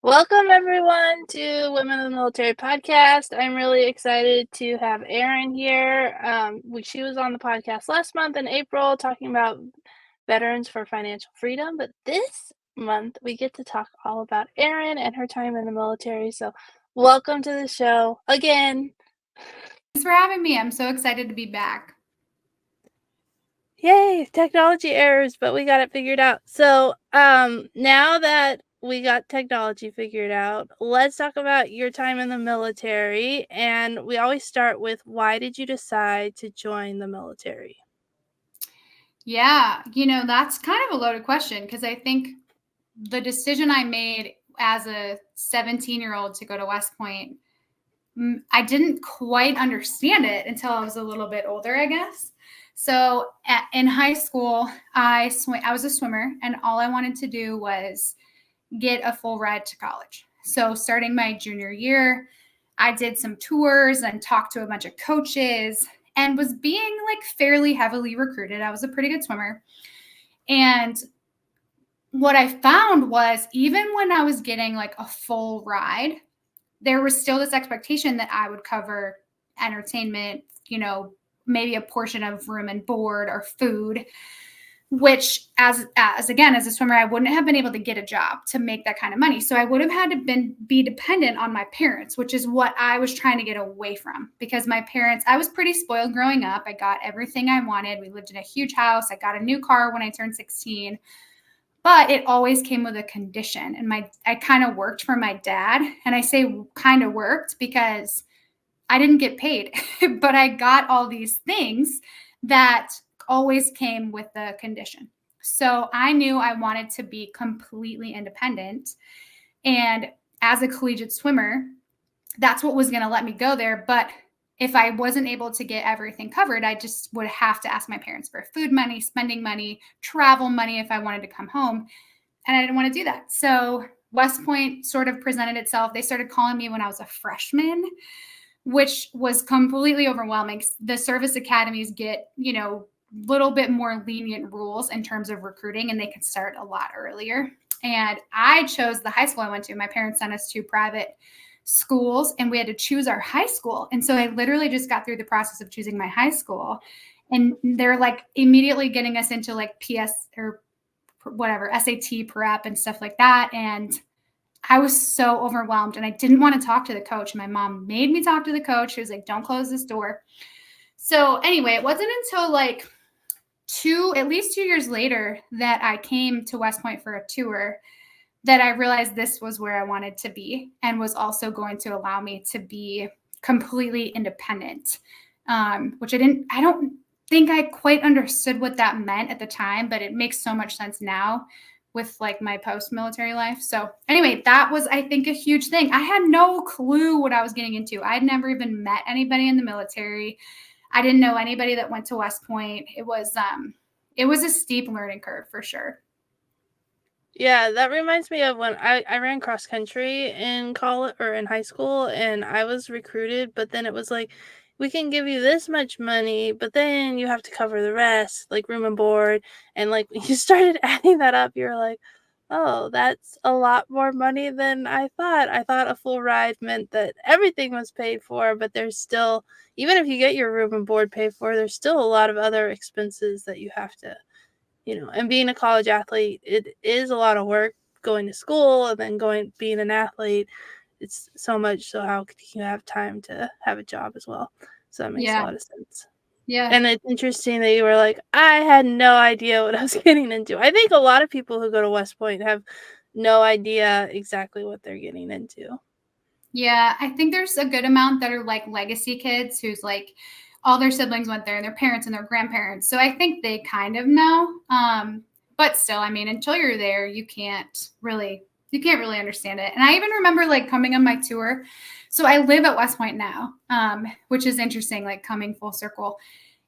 Welcome everyone to Women in the Military podcast. I'm really excited to have Erin here. She was on the podcast last month in April talking about veterans for financial freedom, but this month we get to talk all about Erin and her time in the military. So, welcome to the show again. Thanks for having me. I'm so excited to be back. Yay, technology errors, but we got it figured out. So, now that we got technology figured out, let's talk about your time in the military. And we always start with, why did you decide to join the military? Yeah, that's kind of a loaded question because I think the decision I made as a 17-year-old to go to West Point, I didn't quite understand it until I was a little bit older, I guess. So in high school, I was a swimmer, and all I wanted to do was get a full ride to college. So starting my junior year, I did some tours and talked to a bunch of coaches and was being like fairly heavily recruited. I was a pretty good swimmer. And what I found was even when I was getting like a full ride, there was still this expectation that I would cover entertainment, maybe a portion of room and board or food, which as a swimmer, I wouldn't have been able to get a job to make that kind of money. So I would have had to be dependent on my parents, which is what I was trying to get away from, because my parents, I was pretty spoiled growing up. I got everything I wanted. We lived in a huge house. I got a new car when I turned 16, but it always came with a condition. And I kind of worked for my dad. And I say kind of worked because I didn't get paid, but I got all these things that always came with the condition. So I knew I wanted to be completely independent. And as a collegiate swimmer, that's what was going to let me go there. But if I wasn't able to get everything covered, I just would have to ask my parents for food money, spending money, travel money if I wanted to come home. And I didn't want to do that. So West Point sort of presented itself. They started calling me when I was a freshman, which was completely overwhelming. The service academies get, little bit more lenient rules in terms of recruiting, and they can start a lot earlier. And I chose the high school I went to. My parents sent us to private schools, and we had to choose our high school. And so I literally just got through the process of choosing my high school, and they're like immediately getting us into like PS or whatever, SAT prep and stuff like that. And I was so overwhelmed, and I didn't want to talk to the coach. My mom made me talk to the coach. She was like, don't close this door. So anyway, it wasn't until like at least 2 years later that I came to West Point for a tour that I realized this was where I wanted to be, and was also going to allow me to be completely independent, which I don't think I quite understood what that meant at the time, but it makes so much sense now with like my post-military life. So anyway, that was, I think, a huge thing. I had no clue what I was getting into. I'd never even met anybody in the military. I didn't know anybody that went to West Point. It was a steep learning curve for sure. Yeah, that reminds me of when I ran cross country in college or in high school, and I was recruited, but then it was like, we can give you this much money, but then you have to cover the rest, like room and board. And like when you started adding that up, you're like, oh, that's a lot more money than I thought. I thought a full ride meant that everything was paid for, but there's still, even if you get your room and board paid for, there's still a lot of other expenses that you have to, and being a college athlete, it is a lot of work, going to school and then being an athlete. It's so much. So how could you have time to have a job as well? So that makes a Yeah. lot of sense. Yeah. And it's interesting that you were like, I had no idea what I was getting into. I think a lot of people who go to West Point have no idea exactly what they're getting into. Yeah, I think there's a good amount that are like legacy kids who's like all their siblings went there and their parents and their grandparents. So I think they kind of know. But still, I mean, until you're there, you can't really understand it. And I even remember like coming on my tour. So I live at West Point now, which is interesting, like coming full circle.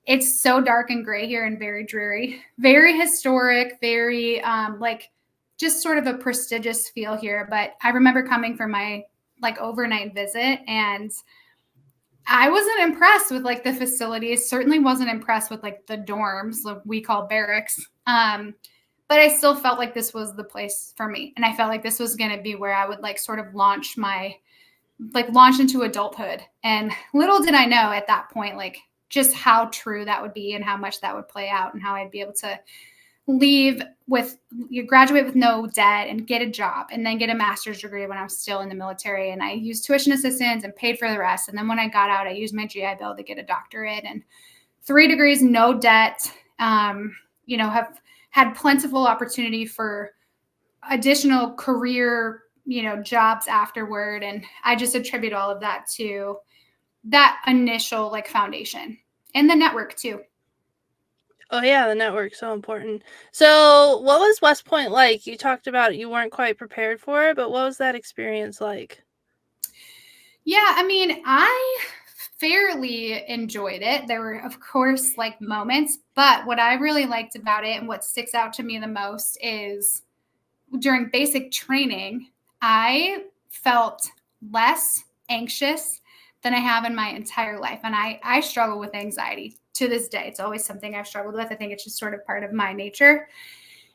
It's so dark and gray here and very dreary, very historic, very like just sort of a prestigious feel here. But I remember coming for my like overnight visit, and I wasn't impressed with like the facilities, certainly wasn't impressed with like the dorms, like we call barracks. but I still felt like this was the place for me. And I felt like this was going to be where I would like sort of launch into adulthood. And little did I know at that point, like just how true that would be and how much that would play out and how I'd be able to graduate with no debt and get a job and then get a master's degree when I was still in the military. And I used tuition assistance and paid for the rest. And then when I got out, I used my GI Bill to get a doctorate and 3 degrees, no debt, have had plentiful opportunity for additional career, jobs afterward. And I just attribute all of that to that initial like foundation and the network too. Oh yeah, the network's so important. So, what was West Point like? You talked about you weren't quite prepared for it, but what was that experience like? Yeah, I mean, I fairly enjoyed it. There were, of course, like moments, but what I really liked about it and what sticks out to me the most is during basic training, I felt less anxious than I have in my entire life. And I struggle with anxiety to this day. It's always something I've struggled with. I think it's just sort of part of my nature.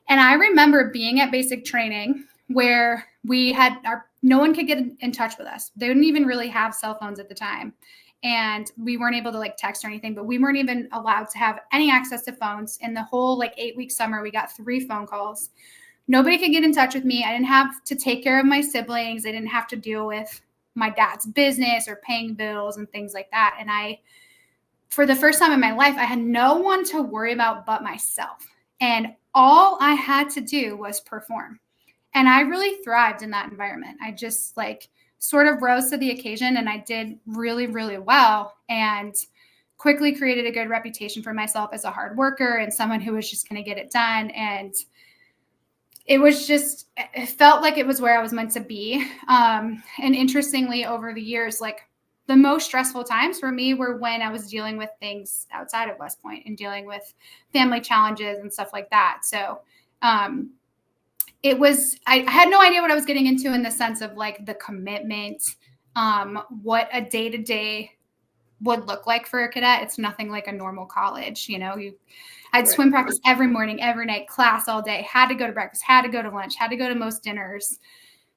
And I remember being at basic training where no one could get in touch with us. They didn't even really have cell phones at the time. And we weren't able to like text or anything, but we weren't even allowed to have any access to phones. In the whole like 8-week summer, we got 3 phone calls. Nobody could get in touch with me. I didn't have to take care of my siblings. I didn't have to deal with my dad's business or paying bills and things like that. And for the first time in my life, I had no one to worry about but myself. And all I had to do was perform. And I really thrived in that environment. I just like sort of rose to the occasion and I did really, really well and quickly created a good reputation for myself as a hard worker and someone who was just going to get it done. And it felt like it was where I was meant to be. And interestingly, over the years, like the most stressful times for me were when I was dealing with things outside of West Point and dealing with family challenges and stuff like that. So I had no idea what I was getting into in the sense of like the commitment, what a day-to-day would look like for a cadet. It's nothing like a normal college. I had swim practice every morning, every night, class all day, had to go to breakfast, had to go to lunch, had to go to most dinners.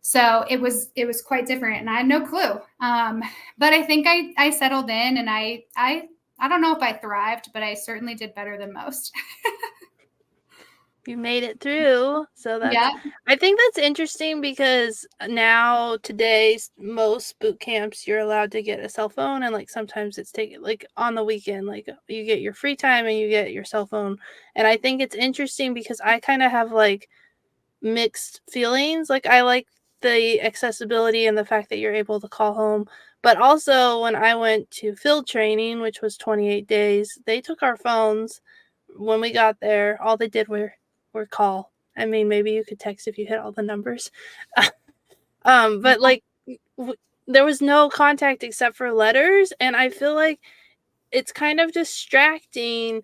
So it was quite different and I had no clue. But I think I settled in and I don't know if I thrived, but I certainly did better than most. You made it through. So Yeah. I think that's interesting because now today's most boot camps you're allowed to get a cell phone and like sometimes it's taken like on the weekend, like you get your free time and you get your cell phone. And I think it's interesting because I kind of have like mixed feelings. Like I like the accessibility and the fact that you're able to call home. But also when I went to field training, which was 28 days, they took our phones when we got there. All they did were call. I mean, maybe you could text if you hit all the numbers. But like there was no contact except for letters, and I feel like it's kind of distracting,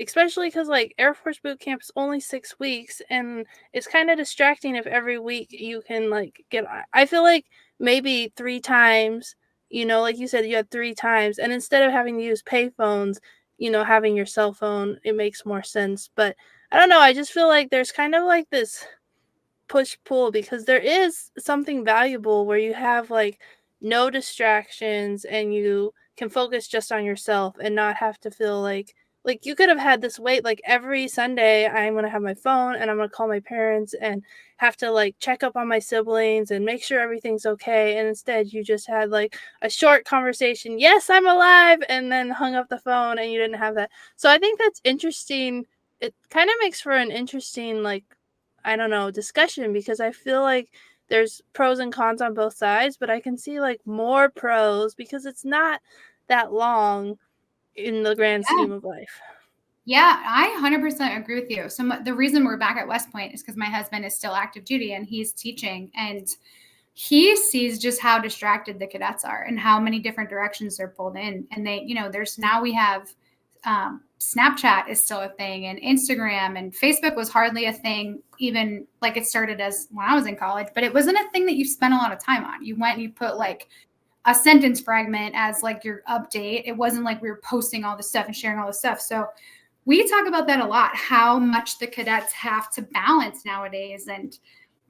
especially because like Air Force boot camp is only 6 weeks, and it's kind of distracting if every week you can like get. I feel like maybe 3 times, like you said, you had 3 times, and instead of having to use payphones, having your cell phone, it makes more sense. But I don't know. I just feel like there's kind of like this push pull because there is something valuable where you have like no distractions and you can focus just on yourself and not have to feel like you could have had this weight like every Sunday I'm going to have my phone and I'm going to call my parents and have to like check up on my siblings and make sure everything's okay, and instead you just had like a short conversation, yes I'm alive, and then hung up the phone and you didn't have that. So I think that's interesting. It kind of makes for an interesting like I don't know, discussion because I feel like there's pros and cons on both sides, but I can see like more pros because it's not that long in the grand scheme of life. Yeah, I 100% agree with you. So the reason we're back at West Point is because my husband is still active duty and he's teaching, and he sees just how distracted the cadets are and how many different directions they're pulled in. And we have Snapchat is still a thing, and Instagram and Facebook was hardly a thing, even like it started as when I was in college, but it wasn't a thing that you spent a lot of time on. You went and you put like a sentence fragment as like your update. It wasn't like we were posting all this stuff and sharing all this stuff. So we talk about that a lot, how much the cadets have to balance nowadays. And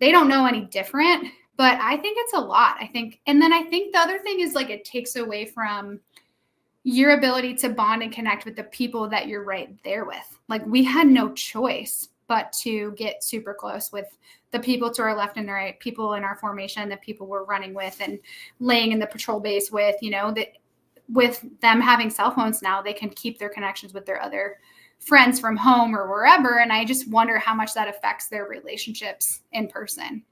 they don't know any different, but I think it's a lot. I think the other thing is like it takes away from your ability to bond and connect with the people that you're right there with. Like we had no choice but to get super close with the people to our left and right, people in our formation, the people we're running with and laying in the patrol base with, that with them having cell phones now, they can keep their connections with their other friends from home or wherever. And I just wonder how much that affects their relationships in person.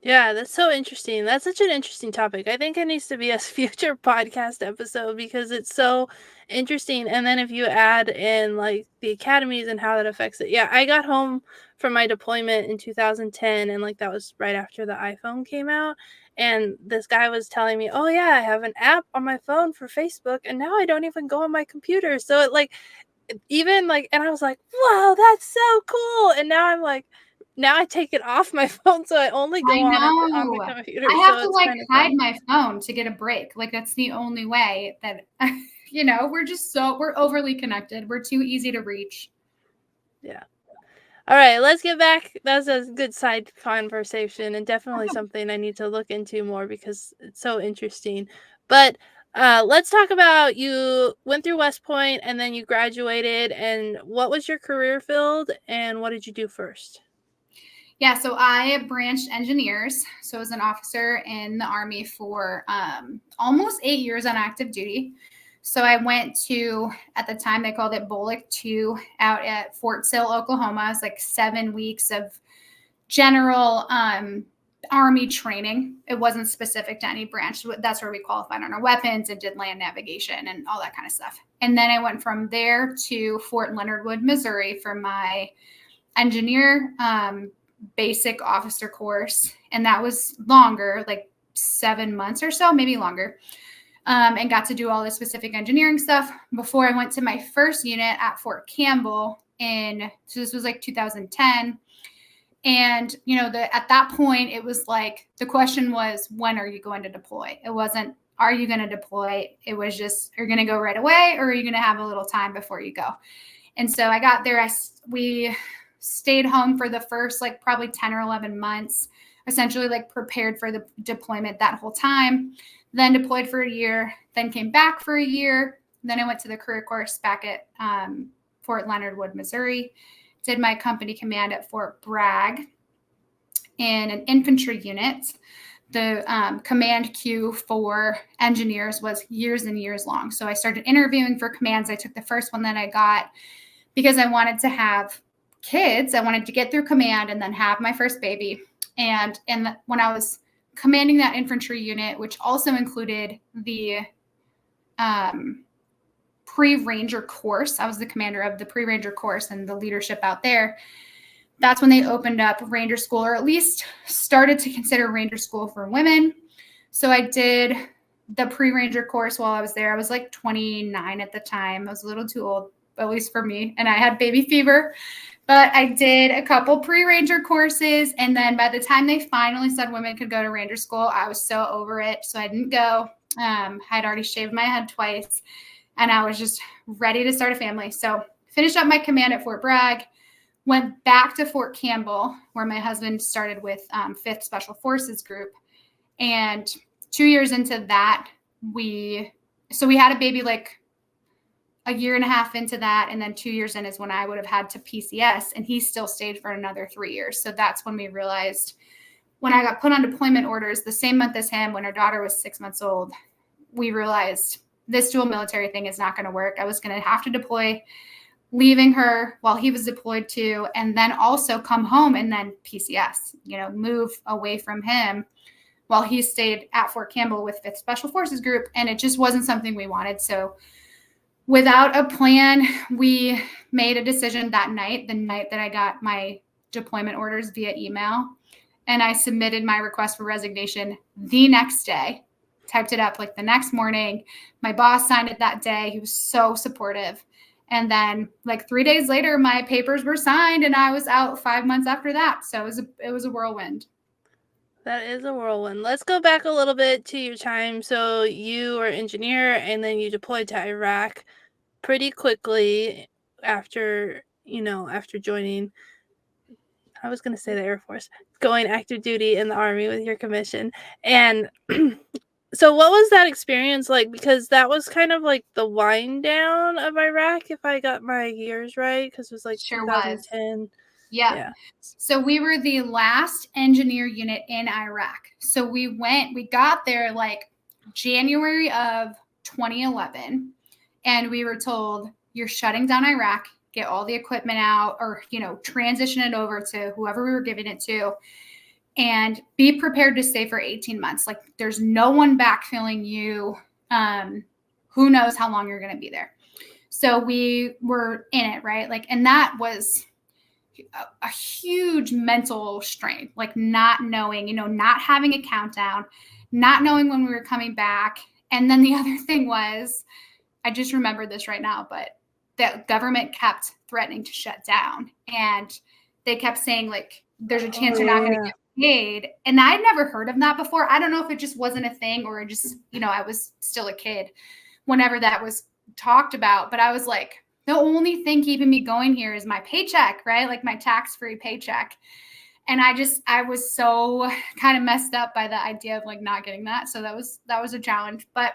Yeah, that's so interesting. That's such an interesting topic. I think it needs to be a future podcast episode because it's so interesting. And then if you add in like the academies and how that affects it. Yeah, I got home from my deployment in 2010 and like that was right after the iPhone came out. And this guy was telling me, "Oh yeah, I have an app on my phone for Facebook and now I don't even go on my computer." So it like even like and I was like, "Wow, that's so cool." And now I'm like now I take it off my phone, so I only I go on it on the know. computer, I so have to it's like kind of hide fun. my phone to get a break. Like that's the only way that we're overly connected. We're too easy to reach. Yeah. Alright, let's get back that's a good side conversation and definitely something I need to look into more because it's so interesting. But, let's talk about you went through West Point and then you graduated, and what was your career field, and what did you do first? Yeah, so I branched engineers. So I was an officer in the Army for almost 8 years on active duty. So I went to, at the time they called it Bullock 2 out at Fort Sill, Oklahoma. It's like 7 weeks of general Army training. It wasn't specific to any branch. That's where we qualified on our weapons and did land navigation and all that kind of stuff. And then I went from there to Fort Leonard Wood, Missouri for my engineer basic officer course. And that was longer, like 7 months or so, maybe longer. And got to do all the specific engineering stuff before I went to my first unit at Fort Campbell so this was like 2010. And, at that point, it was like the question was, when are you going to deploy? It wasn't, are you going to deploy? It was just, are you going to go right away or are you going to have a little time before you go? And so I got there. We stayed home for the first like probably 10 or 11 months, essentially like prepared for the deployment that whole time, then deployed for a year, then came back for a year. Then I went to the career course back at Fort Leonard Wood, Missouri, did my company command at Fort Bragg in an infantry unit. The command queue for engineers was years and years long. So I started interviewing for commands. I took the first one that I got because I wanted to have kids. I wanted to get through command and then have my first baby. And when I was commanding that infantry unit, which also included the pre-ranger course, I was the commander of the pre-ranger course and the leadership out there. That's when they opened up ranger school, or at least started to consider ranger school for women. So I did the pre-ranger course while I was there. I was like 29 at the time. I was a little too old, at least for me, and I had baby fever. But I did a couple pre-ranger courses, and then by the time they finally said women could go to ranger school, I was so over it, so I didn't go. I'd already shaved my head twice, and I was just ready to start a family. So finished up my command at Fort Bragg, went back to Fort Campbell, where my husband started with 5th Special Forces Group. And 2 years into that, we had a baby like a year and a half into that. And then 2 years in is when I would have had to PCS, and he still stayed for another 3 years. So that's when we realized, when I got put on deployment orders the same month as him, when our daughter was 6 months old, we realized this dual military thing is not going to work. I was going to have to deploy, leaving her while he was deployed too, and then also come home and then PCS, move away from him while he stayed at Fort Campbell with 5th Special Forces Group. And it just wasn't something we wanted. So without a plan, we made a decision that night, the night that I got my deployment orders via email. And I submitted my request for resignation the next day, typed it up like the next morning. My boss signed it that day. He was so supportive. And then like 3 days later, my papers were signed and I was out 5 months after that. So it was a whirlwind. That is a whirlwind. Let's go back a little bit to your time. So you were engineer and then you deployed to Iraq pretty quickly. after, after joining, I was going to say the Air Force, going active duty in the Army with your commission. And so what was that experience like? Because that was kind of like the wind down of Iraq, if I got my years right, because it was like Sure was. 2010. Yeah. Yeah. So we were the last engineer unit in Iraq. So we got there like January of 2011, and we were told, you're shutting down Iraq, get all the equipment out, or, transition it over to whoever we were giving it to, and be prepared to stay for 18 months. Like, there's no one backfilling you. Who knows how long you're going to be there. So we were in it, right? Like, and that was a huge mental strain, like not knowing, not having a countdown, not knowing when we were coming back. And then the other thing was, I just remembered this right now, but the government kept threatening to shut down, and they kept saying, like, there's a chance you're not going to get paid. And I'd never heard of that before. I don't know if it just wasn't a thing, or just, I was still a kid whenever that was talked about. But I was like, the only thing keeping me going here is my paycheck, right? Like my tax-free paycheck. And I was so kind of messed up by the idea of like not getting that. So that was a challenge. But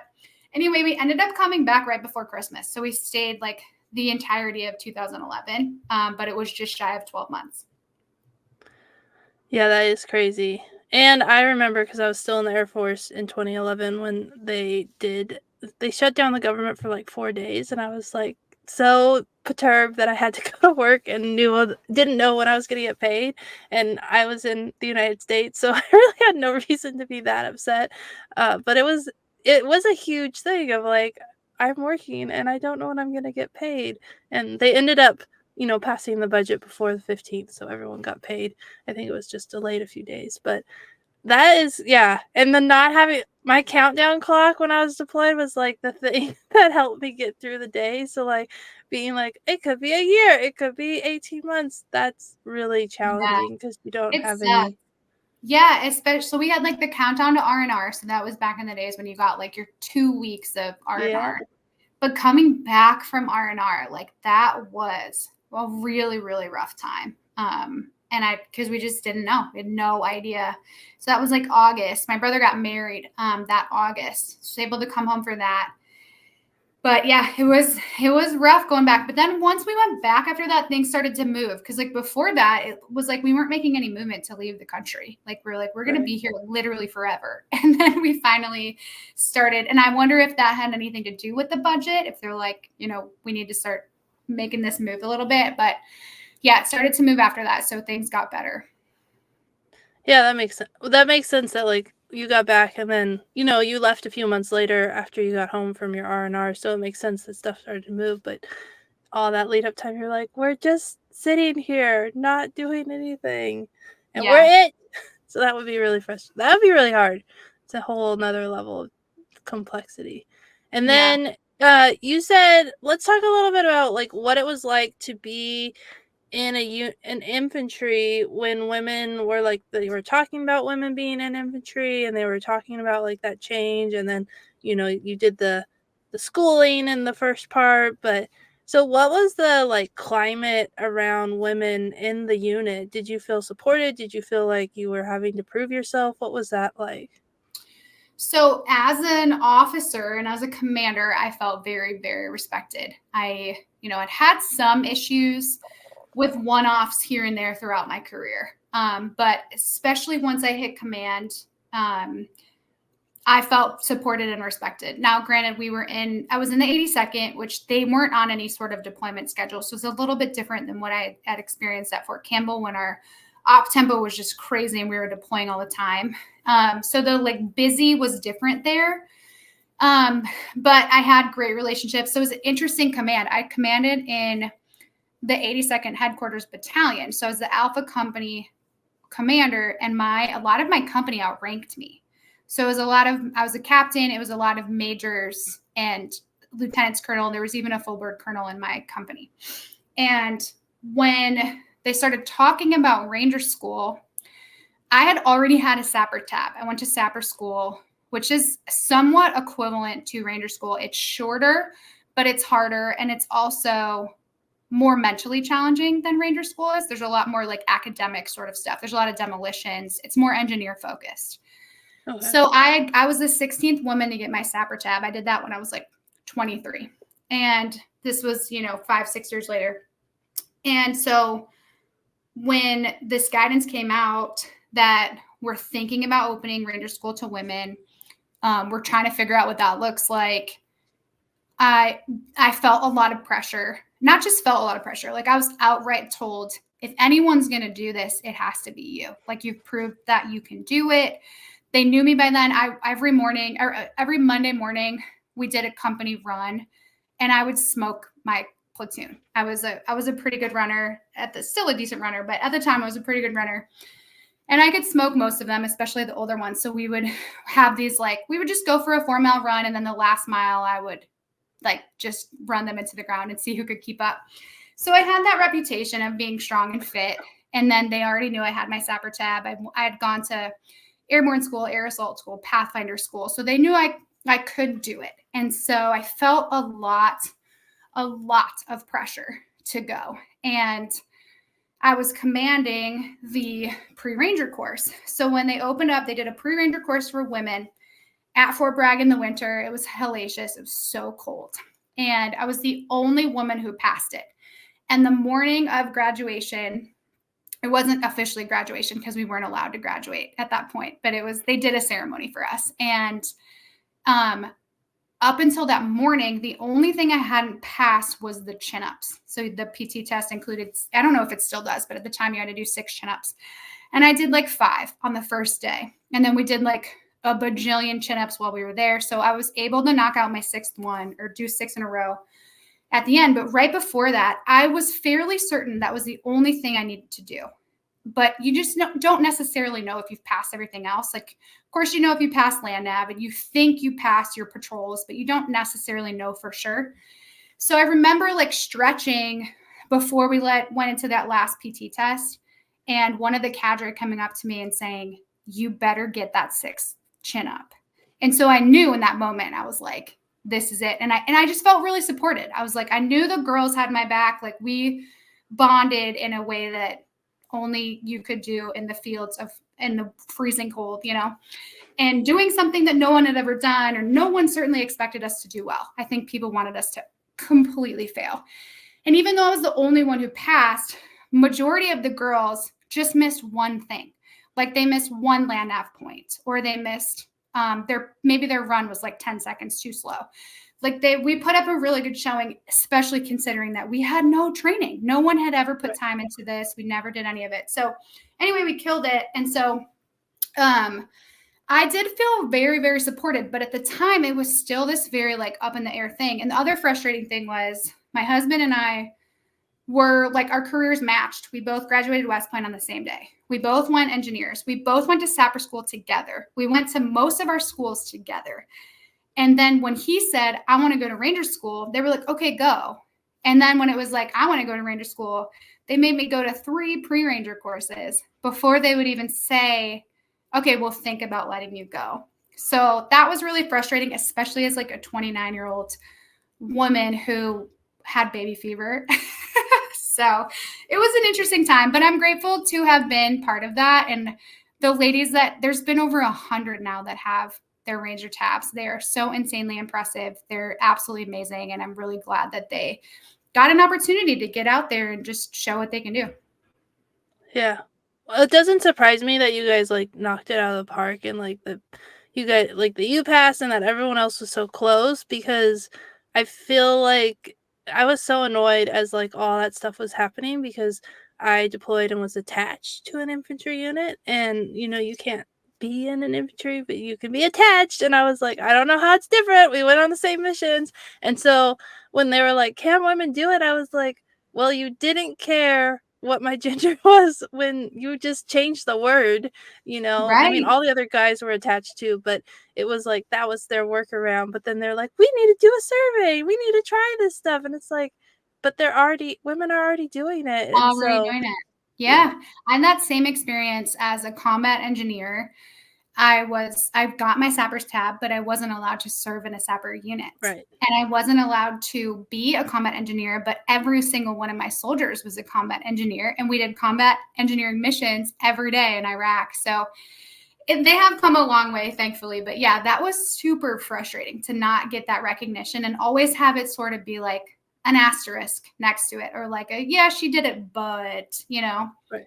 anyway, we ended up coming back right before Christmas. So we stayed like the entirety of 2011, but it was just shy of 12 months. Yeah, that is crazy. And I remember, because I was still in the Air Force in 2011 when they shut down the government for like 4 days, and I was like so perturbed that I had to go to work and didn't know when I was going to get paid, and I was in the United States, so I really had no reason to be that upset. But it was a huge thing of like, I'm working and I don't know when I'm going to get paid. And they ended up, passing the budget before the 15th, so everyone got paid. I think it was just delayed a few days, but that is, yeah. And then not having my countdown clock when I was deployed was like the thing that helped me get through the day. So like being like, it could be a year, it could be 18 months. That's really Yeah, challenging because you don't it's have any. Yeah, especially, so we had like the countdown to R&R. So that was back in the days when you got like your 2 weeks of Yeah. R&R. But coming back from R&R, like that was a really, really rough time. Because we just didn't know. We had no idea. So that was like August. My brother got married that August. So able to come home for that. But yeah, it was rough going back. But then once we went back after that, things started to move. Because like before that, it was like we weren't making any movement to leave the country. Like we're going to be here literally forever. And then we finally started. And I wonder if that had anything to do with the budget. If they're like, we need to start making this move a little bit. But yeah, it started to move after that. So things got better. Yeah, that makes sense. That makes sense that like you got back and then, you left a few months later after you got home from your R&R, so it makes sense that stuff started to move, but all that lead up time you're like, we're just sitting here not doing anything. And Yeah. we're it. So that would be really frustrating. That would be really hard. It's a whole nother level of complexity. And Yeah. then you said, let's talk a little bit about like what it was like to be in an infantry when women were like, they were talking about women being in infantry, and they were talking about like that change, and then you did the schooling in the first part, but so what was the like climate around women in the unit? Did you feel supported? Did you feel like you were having to prove yourself? What was that like? So as an officer and as a commander, I felt very, very respected. I had some issues with one-offs here and there throughout my career. But especially once I hit command, I felt supported and respected. Now, granted, I was in the 82nd, which they weren't on any sort of deployment schedule. So it's a little bit different than what I had experienced at Fort Campbell when our op tempo was just crazy and we were deploying all the time. So the like busy was different there. But I had great relationships. So it was an interesting command. I commanded in the 82nd Headquarters Battalion. So as the Alpha Company commander, and a lot of my company outranked me. So it was I was a captain. It was a lot of majors and lieutenants colonel. And there was even a full bird colonel in my company. And when they started talking about Ranger School, I had already had a sapper tab. I went to sapper school, which is somewhat equivalent to Ranger School. It's shorter, but it's harder. And it's also more mentally challenging than Ranger School is. There's a lot more like academic sort of stuff. There's a lot of demolitions. It's more engineer focused. Okay. So I was the 16th woman to get my SAPR tab. I did that when I was like 23. And this was, 5-6 years later. And so when this guidance came out that we're thinking about opening Ranger School to women, we're trying to figure out what that looks like. I felt a lot of pressure. Not just felt a lot of pressure. Like I was outright told, if anyone's going to do this, it has to be you. Like you've proved that you can do it. They knew me by then. Every morning or every Monday morning, we did a company run, and I would smoke my platoon. I was a pretty good runner still a decent runner, but at the time I was a pretty good runner. And I could smoke most of them, especially the older ones. So we would have these we would just go for a 4-mile run, and then the last mile I would just run them into the ground and see who could keep up. So I had that reputation of being strong and fit. And then they already knew I had my SAPR tab. I had gone to airborne school, air assault school, Pathfinder school. So they knew I could do it. And so I felt a lot of pressure to go. And I was commanding the pre-ranger course. So when they opened up, they did a pre-ranger course for women at Fort Bragg in the winter. It was hellacious. It was so cold. And I was the only woman who passed it. And the morning of graduation, it wasn't officially graduation because we weren't allowed to graduate at that point, but they did a ceremony for us. And up until that morning, the only thing I hadn't passed was the chin-ups. So the PT test included, I don't know if it still does, but at the time you had to do 6 chin-ups. And I did 5 on the first day. And then we did a bajillion chin-ups while we were there. So I was able to knock out my 6th one or do 6 in a row at the end. But right before that, I was fairly certain that was the only thing I needed to do. But you just don't necessarily know if you've passed everything else. Of course, if you pass land nav and you think you passed your patrols, but you don't necessarily know for sure. So I remember stretching before we went into that last PT test, and one of the cadre coming up to me and saying, "You better get that 6th chin up." And so I knew in that moment, I was like, this is it. And I just felt really supported. I was I knew the girls had my back. We bonded in a way that only you could do in the fields in the freezing cold, and doing something that no one had ever done, or no one certainly expected us to do well. I think people wanted us to completely fail. And even though I was the only one who passed, majority of the girls just missed one thing. They missed one land nav point, or they missed maybe their run was 10 seconds too slow. We put up a really good showing, especially considering that we had no training. No one had ever put time into this. We never did any of it. So anyway, we killed it. And so I did feel very, very supported, but at the time it was still this very up in the air thing. And the other frustrating thing was my husband and I were our careers matched. We both graduated West Point on the same day. We both went engineers. We both went to SAPR school together. We went to most of our schools together. And then when he said, "I want to go to Ranger school," they were like, "Okay, go." And then when it was "I want to go to Ranger school," they made me go to 3 pre-Ranger courses before they would even say, "Okay, we'll think about letting you go." So that was really frustrating, especially as a 29-year-old woman who had baby fever. So it was an interesting time, but I'm grateful to have been part of that. And the ladies there's been over 100 now that have their Ranger tabs. They are so insanely impressive. They're absolutely amazing. And I'm really glad that they got an opportunity to get out there and just show what they can do. Yeah. Well, it doesn't surprise me that you guys knocked it out of the park, and you guys that you passed and that everyone else was so close, because I feel I was so annoyed as all that stuff was happening, because I deployed and was attached to an infantry unit, and you can't be in an infantry, but you can be attached. And I was I don't know how it's different. We went on the same missions. And so when they were "Can women do it?" I was well, you didn't care what my gender was when you just changed the word, Right. I mean, all the other guys were attached too, but it was that was their workaround. But then they're "We need to do a survey. We need to try this stuff." And it's but women are already doing it. And Already so, doing it. Yeah. I had that same experience as a combat engineer. I got my sapper's tab, but I wasn't allowed to serve in a sapper unit. Right. And I wasn't allowed to be a combat engineer, but every single one of my soldiers was a combat engineer. And we did combat engineering missions every day in Iraq. So they have come a long way, thankfully. But yeah, that was super frustrating to not get that recognition and always have it sort of be like an asterisk next to it, or like a, yeah, she did it, but, Right.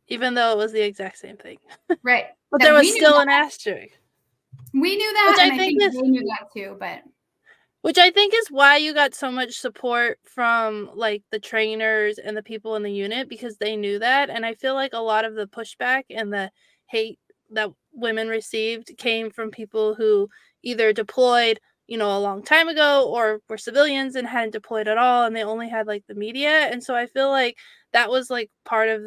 Even though it was the exact same thing. Right. But there That was we knew still that. an asterisk. We knew Which that, I and I think think is they knew that too, but Which I think is why you got so much support from, like, the trainers and the people in the unit, because they knew that, and I feel like a lot of the pushback and the hate that women received came from people who either deployed, a long time ago, or were civilians and hadn't deployed at all, and they only had, like, the media, and so I feel like that was, like, part of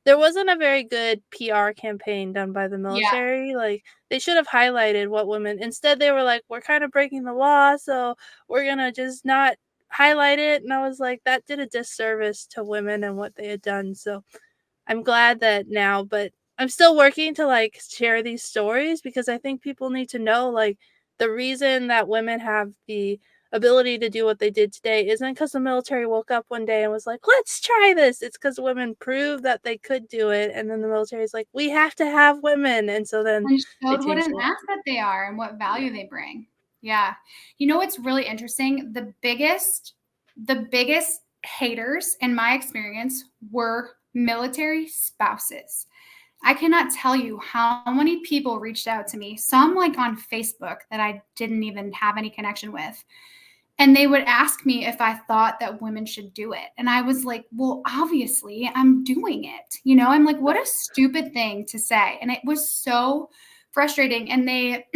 there wasn't a very good PR campaign done by the yeah. military, like, they should have highlighted what women instead they were like, "We're kinda breaking the law, so we're gonna just not highlight it," and I was like, that did a disservice to women and what they had done, so I'm glad that now, but I'm still working to, like, share these stories because I think people need to know, like, the reason that women have the ability to do what they did today isn't because the military woke up one day and was like, "Let's try this." It's because women proved that they could do it, and then the military is like, "We have to have women," and so then And they showed what changed an the law. asset they are and what Yeah. value they bring. Yeah. You know what's really interesting? The biggest haters in my experience were military spouses. I cannot tell you how many people reached out to me, some like on Facebook that I didn't even have any connection with. And they would ask me if I thought that women should do it. And I was like, well, obviously, I'm doing it. I'm like, what a stupid thing to say. And it was so frustrating. And they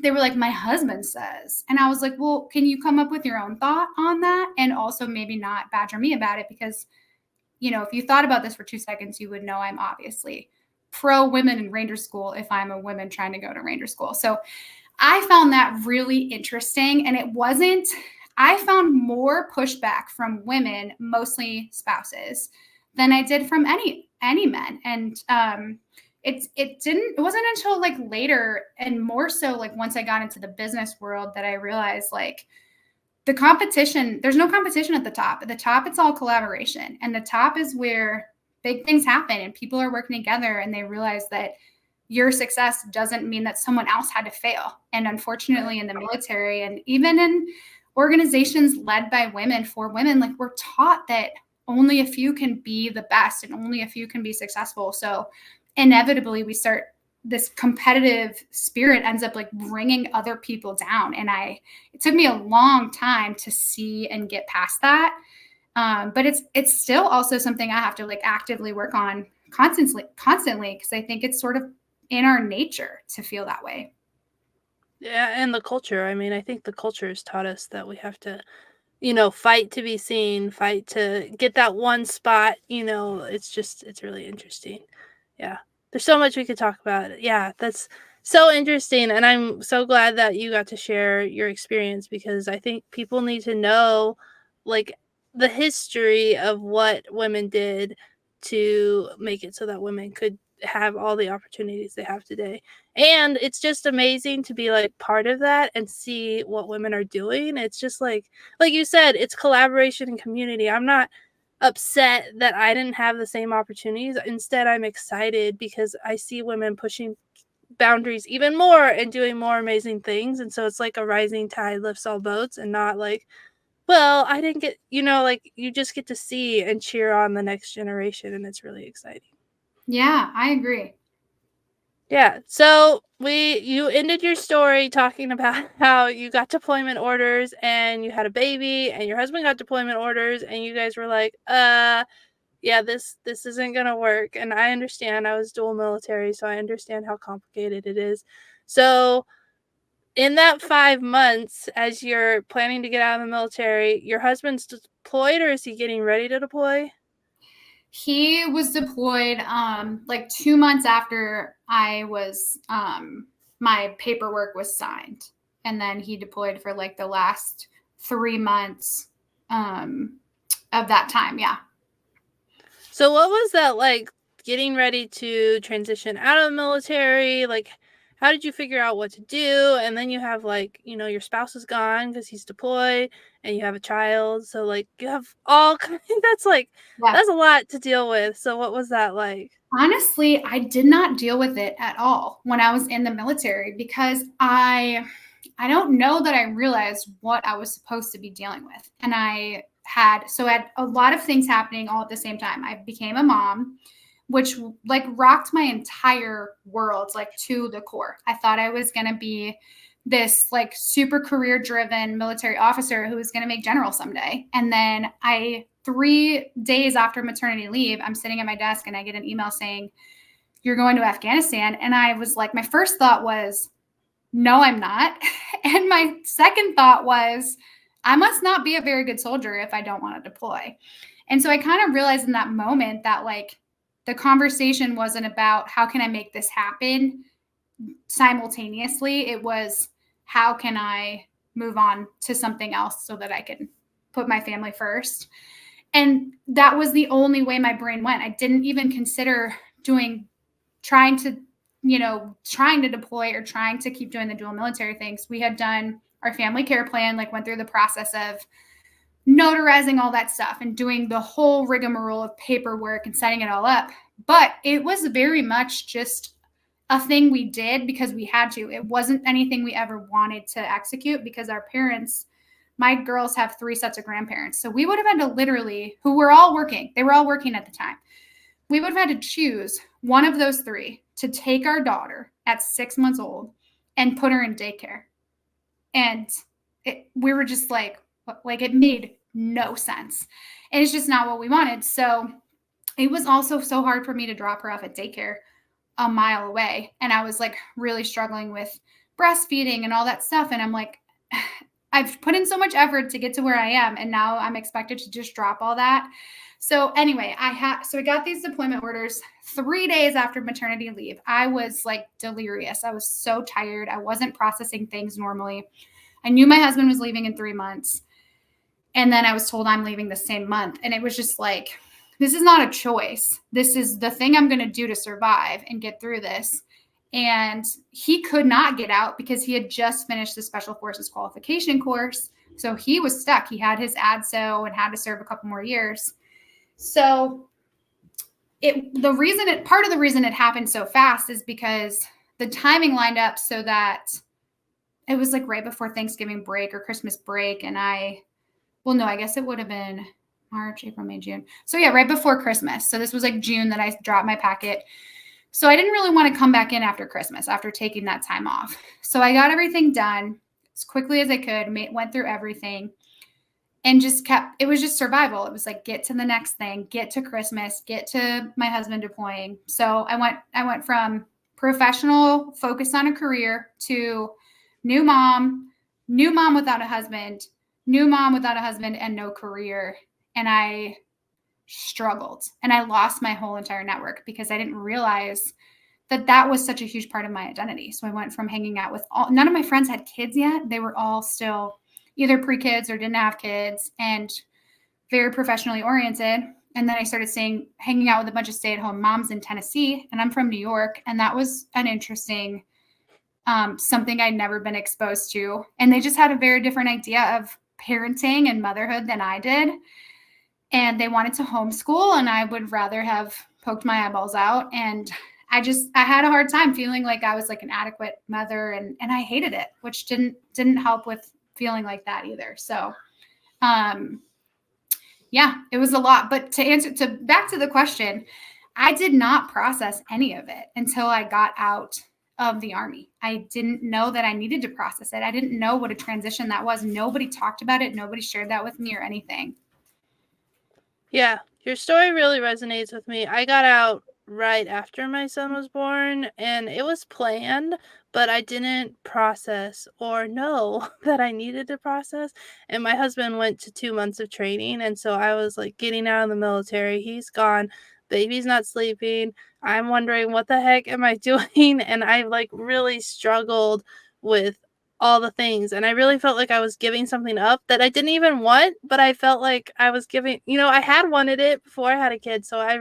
they were like, my husband says. And I was like, well, can you come up with your own thought on that? And also maybe not badger me about it, because if you thought about this for 2 seconds, you would know I'm obviously pro women in Ranger School if I'm a woman trying to go to Ranger School. So I found that really interesting. And I found more pushback from women, mostly spouses, than I did from any men. And it wasn't until like later, and more so like once I got into the business world, that I realized like there's no competition at the top. At the top, it's all collaboration. And the top is where big things happen and people are working together, and they realize that your success doesn't mean that someone else had to fail. And Right. unfortunately, in the military and even in organizations led by women for women, like we're taught that only a few can be the best and only a few can be successful. So inevitably, this competitive spirit ends up like bringing other people down. And it took me a long time to see and get past that. But it's still also something I have to like actively work on constantly, because I think it's sort of in our nature to feel that way. Yeah, and the culture, I mean, I think the culture has taught us that we have to, fight to be seen, fight to get that one spot, it's really interesting. Yeah. There's so much we could talk about. Yeah, that's so interesting, and I'm so glad that you got to share your experience because I think people need to know, like, the history of what women did to make it so that women could have all the opportunities they have today. And it's just amazing to be, like, part of that and see what women are doing. It's just like you said, it's collaboration and community. I'm not upset that I didn't have the same opportunities. Instead, I'm excited because I see women pushing boundaries even more and doing more amazing things. And so it's like a rising tide lifts all boats and not like, well, I didn't get, like you just get to see and cheer on the next generation. And it's really exciting. Yeah, I agree. Yeah. So you ended your story talking about how you got deployment orders and you had a baby and your husband got deployment orders and you guys were like, yeah, this isn't gonna work. And I understand. I was dual military, so I understand how complicated it is. So in that 5 months, as you're planning to get out of the military, your husband's deployed or is he getting ready to deploy? He was deployed like 2 months after my paperwork was signed. And then he deployed for like the last 3 months um, of that time. Yeah. So what was that like getting ready to transition out of the military? Like how did you figure out what to do? And then you have like, your spouse is gone because he's deployed, and you have a child, so like you have all kind. That's like Yeah. that's a lot to deal with. So what was that like? Honestly, I did not deal with it at all when I was in the military because I don't know that I realized what I was supposed to be dealing with. And I had a lot of things happening all at the same time. I became a mom, which like rocked my entire world like to the core. I thought I was going to be this like super career driven military officer who was going to make general someday. And then 3 days after maternity leave, I'm sitting at my desk and I get an email saying, "You're going to Afghanistan." And I was like, my first thought was, no, I'm not. And my second thought was, I must not be a very good soldier if I don't want to deploy. And so I kind of realized in that moment that like the conversation wasn't about how can I make this happen simultaneously. It was how can I move on to something else so that I can put my family first. And that was the only way my brain went. I didn't even consider trying to deploy or trying to keep doing the dual military things. We had done our family care plan, like went through the process of notarizing all that stuff and doing the whole rigmarole of paperwork and setting it all up. But it was very much just a thing we did because we had to. It wasn't anything we ever wanted to execute because our parents, my girls have 3 sets of grandparents. So we would have had to literally, who were all working, they were all working at the time. We would have had to choose one of those 3 to take our daughter at 6 months old and put her in daycare. And we were just like it made no sense. And it's just not what we wanted. So it was also so hard for me to drop her off at daycare a mile away. And I was like really struggling with breastfeeding and all that stuff. And I'm like, I've put in so much effort to get to where I am. And now I'm expected to just drop all that. So anyway, we got these deployment orders 3 days after maternity leave. I was like delirious. I was so tired. I wasn't processing things normally. I knew my husband was leaving in 3 months. And then I was told I'm leaving the same month. And it was just like, this is not a choice. This is the thing I'm going to do to survive and get through this. And he could not get out because he had just finished the Special Forces qualification course. So he was stuck. He had his ADSO and had to serve a couple more years. So part of the reason it happened so fast is because the timing lined up so that it was like right before Thanksgiving break or Christmas break. And I guess it would have been March, April, May, June. So yeah, right before Christmas. So this was like June that I dropped my packet. So I didn't really want to come back in after Christmas, after taking that time off. So I got everything done as quickly as I could, went through everything. And it was just survival. It was like, get to the next thing, get to Christmas, get to my husband deploying. So I went from professional focus on a career to new mom without a husband, and no career. And I struggled and I lost my whole entire network because I didn't realize that was such a huge part of my identity. So I went from hanging out with none of my friends had kids yet. They were all still either pre-kids or didn't have kids and very professionally oriented. And then I started hanging out with a bunch of stay-at-home moms in Tennessee, and I'm from New York. And that was an interesting, something I'd never been exposed to. And they just had a very different idea of parenting and motherhood than I did. And they wanted to homeschool, and I would rather have poked my eyeballs out. And I had a hard time feeling like I was like an adequate mother, and I hated it, which didn't help with feeling like that either. So, yeah, it was a lot. But back to the question, I did not process any of it until I got out of the Army. I didn't know that I needed to process it. I didn't know what a transition that was. Nobody talked about it. Nobody shared that with me or anything. Yeah, your story really resonates with me. I got out right after my son was born, and it was planned, but I didn't process or know that I needed to process. And my husband went to 2 months of training, and so I was like getting out of the military. He's gone, baby's not sleeping. I'm wondering what the heck am I doing? And I like really struggled with all the things, and I really felt like I was giving something up that I didn't even want, but I felt like I was giving, I had wanted it before I had a kid, so I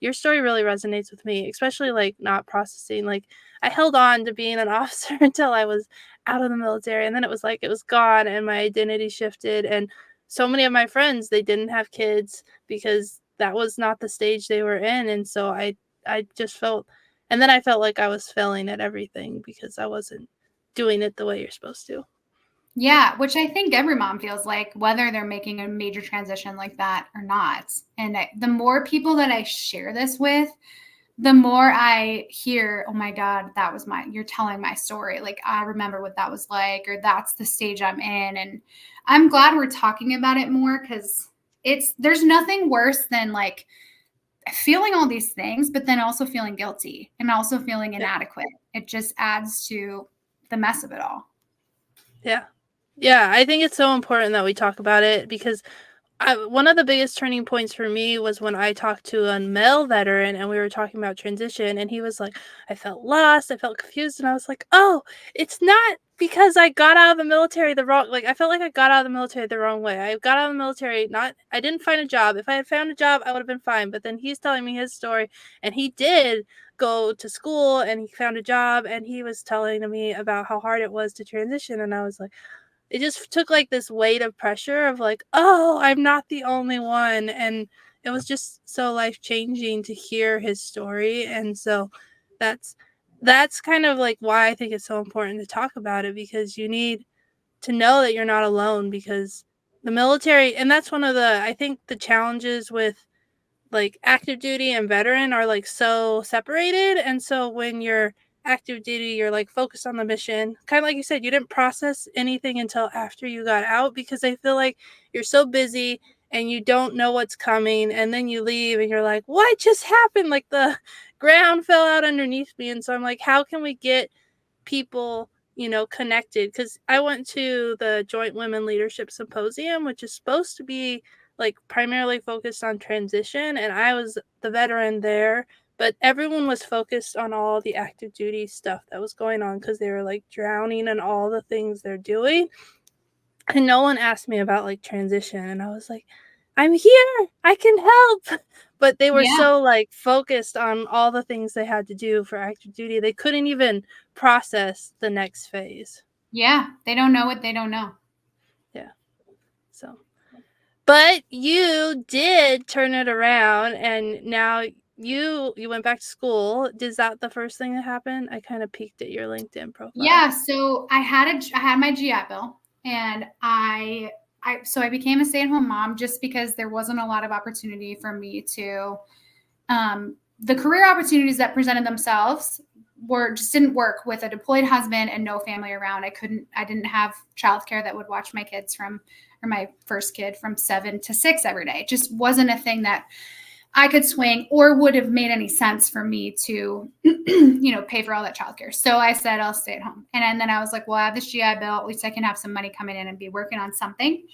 your story really resonates with me, especially like not processing. Like I held on to being an officer until I was out of the military, and then it was like it was gone and my identity shifted. And so many of my friends, they didn't have kids because that was not the stage they were in. And so I just felt, and then I felt like I was failing at everything because I wasn't doing it the way you're supposed to. Yeah, which I think every mom feels like, whether they're making a major transition like that or not. And the more people that I share this with, the more I hear, oh my God, you're telling my story. Like, I remember what that was like, or that's the stage I'm in. And I'm glad we're talking about it more, because there's nothing worse than like feeling all these things, but then also feeling guilty and also feeling Yeah. inadequate. It just adds to the mess of it all. Yeah. Yeah, I think it's so important that we talk about it because one of the biggest turning points for me was when I talked to a male veteran and we were talking about transition, and he was like, I felt lost, I felt confused, and I was like, oh, it's not because I got out of the military the wrong, like I felt like I got out of the military the wrong way. I got out of the military, not, I didn't find a job. If I had found a job, I would have been fine. But then he's telling me his story, and he did go to school and he found a job, and he was telling me about how hard it was to transition, and I was like, it just took like this weight of pressure of like, oh, I'm not the only one. And it was just so life changing to hear his story. And so that's that's kind of like why I think it's so important to talk about it, because you need to know that you're not alone. Because the military, and that's one of the, I think the challenges with like active duty and veteran are like so separated. And so when you're active duty, you're like focused on the mission, kind of like you said, you didn't process anything until after you got out, because I feel like you're so busy and you don't know what's coming, and then you leave and you're like, what just happened? Like the ground fell out underneath me. And so I'm like, how can we get people, connected? Because I went to the Joint Women Leadership Symposium, which is supposed to be like primarily focused on transition, and I was the veteran there, but everyone was focused on all the active duty stuff that was going on because they were like drowning in all the things they're doing. And no one asked me about like transition, and I was like, I'm here, I can help. But they were Yeah. so like focused on all the things they had to do for active duty, they couldn't even process the next phase. Yeah. They don't know what they don't know. Yeah. So, but you did turn it around, and now you went back to school. Is that the first thing that happened? I kind of peeked at your LinkedIn profile. Yeah. So I had my GI Bill, and I became a stay-at-home mom just because there wasn't a lot of opportunity for me to, the career opportunities that presented themselves didn't work with a deployed husband and no family around. I didn't have childcare that would watch my first kid from 7 to 6 every day. It just wasn't a thing that I could swing or would have made any sense for me to, pay for all that childcare. So I said, I'll stay at home. And then I was like, well, I have this GI Bill. At least I can have some money coming in and be working on something.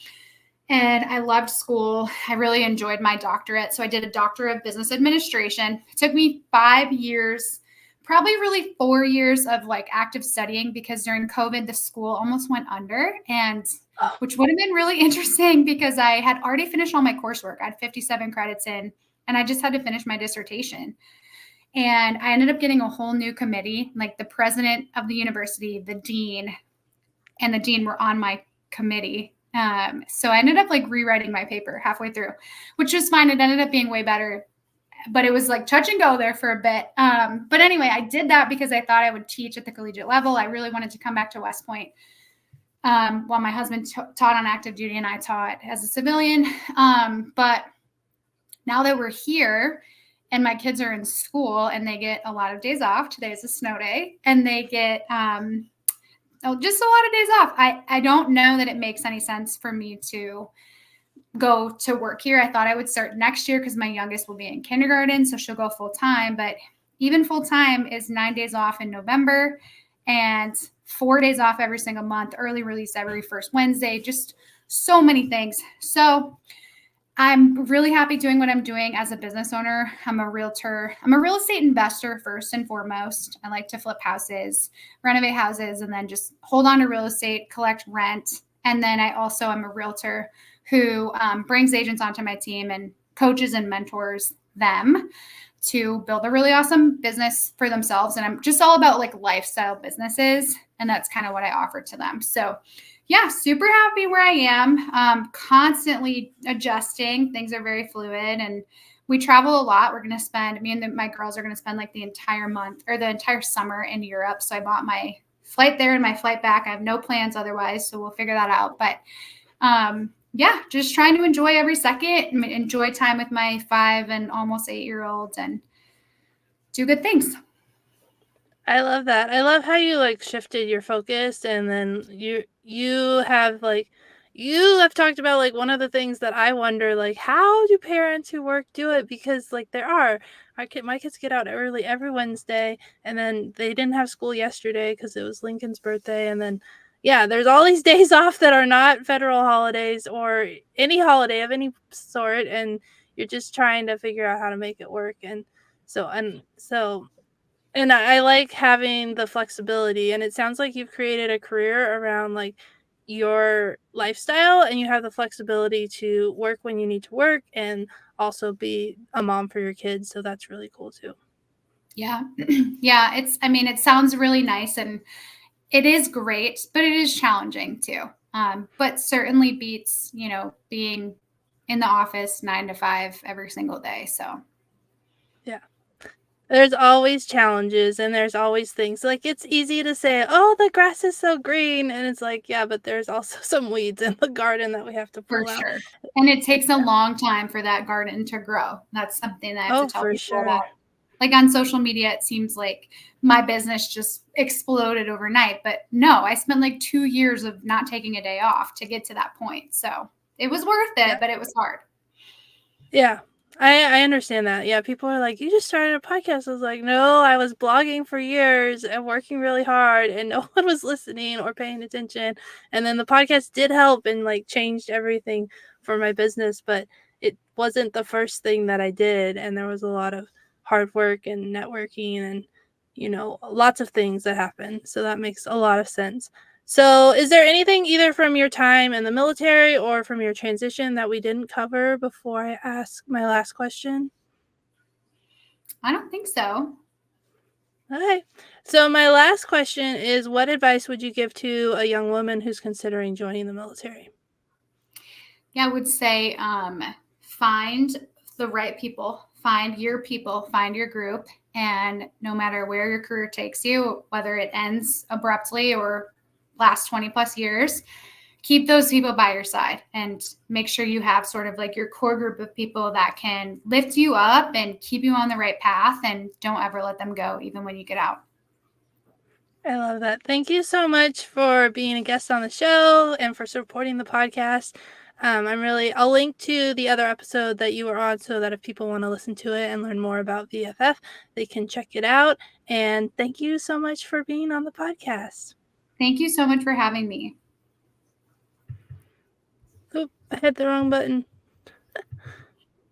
And I loved school. I really enjoyed my doctorate. So I did a doctorate of business administration. It took me 5 years, probably really 4 years of like active studying, because during COVID, the school almost went under, and Oh, which would have been really interesting because I had already finished all my coursework. I had 57 credits in, and I just had to finish my dissertation. And I ended up getting a whole new committee, like the president of the university, the dean, and the dean were on my committee. So I ended up like rewriting my paper halfway through, which was fine. It ended up being way better, but it was like touch and go there for a bit. But anyway, I did that because I thought I would teach at the collegiate level. I really wanted to come back to West Point, while my husband taught on active duty and I taught as a civilian. But now that we're here and my kids are in school and they get a lot of days off, today is a snow day, and they get just a lot of days off. I don't know that it makes any sense for me to go to work here. I thought I would start next year because my youngest will be in kindergarten, so she'll go full time. But even full time is 9 days off in November and 4 days off every single month, early release every first Wednesday, just so many things. So I'm really happy doing what I'm doing as a business owner. I'm a realtor. I'm a real estate investor first and foremost. I like to flip houses, renovate houses, and then just hold on to real estate, collect rent. And then I also am a realtor who brings agents onto my team and coaches and mentors them. to build a really awesome business for themselves. And I'm just all about like lifestyle businesses. And that's kind of what I offer to them. So, yeah, super happy where I am. Constantly adjusting. Things are very fluid, and we travel a lot. We're going to spend, me and my girls are going to spend like the entire month or the entire summer in Europe. So I bought my flight there and my flight back. I have no plans otherwise, so we'll figure that out. But yeah, just trying to enjoy every second, enjoy time with my 5 and almost 8-year-olds, and do good things. I love that. I love how you like shifted your focus, and then you have like you have talked about like one of the things that I wonder, like how do parents who work do it, because like there are my kids get out early every Wednesday, and then they didn't have school yesterday because it was Lincoln's birthday, and then yeah, there's all these days off that are not federal holidays or any holiday of any sort, and you're just trying to figure out how to make it work. And I like having the flexibility, and it sounds like you've created a career around like your lifestyle, and you have the flexibility to work when you need to work and also be a mom for your kids. So that's really cool too. Yeah. Yeah. It sounds really nice and it is great, but it is challenging too. But certainly beats, being in the office 9 to 5 every single day. So, Yeah. There's always challenges, and there's always things like it's easy to say, "Oh, the grass is so green." And it's like, yeah, but there's also some weeds in the garden that we have to for pull out. sure. And it takes a long time for that garden to grow. That's something that I have to Oh, tell for people sure. about. Like on social media, it seems like my business just exploded overnight. But no, I spent like 2 years of not taking a day off to get to that point. So it was worth it, Yeah. but it was hard. Yeah. I understand that. Yeah, people are like, "You just started a podcast." I was like, "No, I was blogging for years and working really hard, and no one was listening or paying attention." And then the podcast did help and like changed everything for my business, but it wasn't the first thing that I did, and there was a lot of hard work and networking and lots of things that happened. So that makes a lot of sense. So, is there anything either from your time in the military or from your transition that we didn't cover before I ask my last question? I don't think so. Okay. So, my last question is, what advice would you give to a young woman who's considering joining the military? Yeah, I would say find the right people, find your people, find your group. And no matter where your career takes you, whether it ends abruptly or lasts 20 plus years, keep those people by your side and make sure you have sort of like your core group of people that can lift you up and keep you on the right path, and don't ever let them go, even when you get out. I love that. Thank you so much for being a guest on the show and for supporting the podcast. I'll link to the other episode that you were on so that if people want to listen to it and learn more about VFF, they can check it out. And thank you so much for being on the podcast. Thank you so much for having me. Oop, I hit the wrong button.